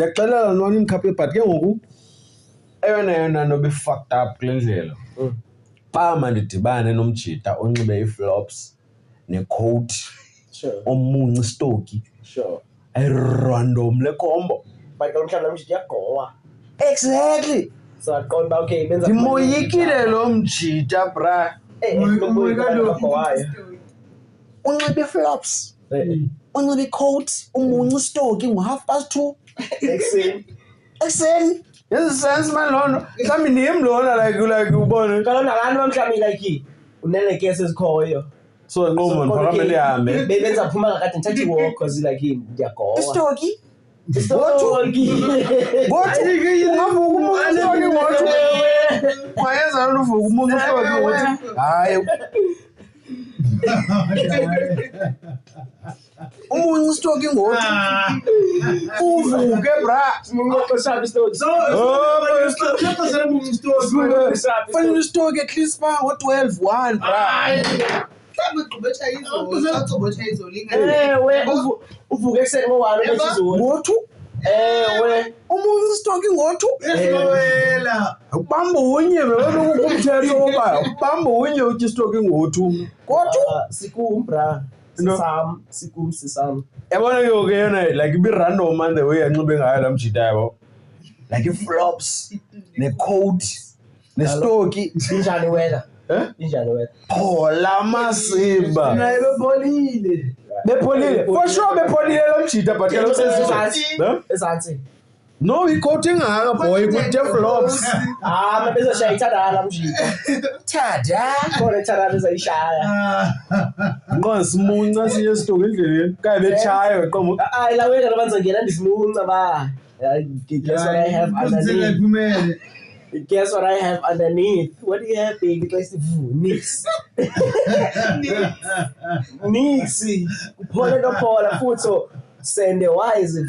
Ndiyaxelela noni nikhaphe but ke ngoku eyona nto be-fucked up kule ndlela xa mandidibane nomjita onxibe ii-flops necoat omunca istoki ayirandom le combo. But mhlawumbe nomjita uyagowa. Exactly. So aqonda uba okay benza ndimoyikile lo mjita bra. Unxibe ii-flops unxibe icoat umunca istoki ngo-2:30 ekuseni. Yenza sense man lona mhlawumbi ndim lona like ubone kaloku nabantu bamhlawumbi like unelekese ezikhoyo so nqomo ndiphakame lihambe benza phuma kakade ndithatha iwalk because like ndiyagowa istoki istoki ungavuka umunca istoki ngothi wayenza loo nto uvuka umunca istoki ngothi hayi umunca istoki ngothi uvuke bra ushaya istoki fanele istoki at least ba ngo-12:01 bra. ewe uvuke ekuseni ngo-1 besizulu Ngo-2 umunca istoki ngo-2 ubamba unye kumthetho woba ubamba unye utya istoki ngo-2 ngo-2 sikumbra sisam yabona ke ngoku yona like ibi-random man the way anxibe ngayo laa mjita yabo like ii-flops necoat nestoki injani weather injani weather phola masimba naye bepholile for sure bepholile loo mjita but kaloku ezantsi no icoat engaka boy kute-flops mabezoshaya ithanda laa mjita thada khona ithanda bezayishaya nqo simunca siye esitoki endleleni kaye betshayo qomo hayi la wena labanza ngena ndisimunca ba guess what I have underneath. Guess what I have underneath? What do you have, baby? Like nix. Nix. Phola no phola futhi so sende wise.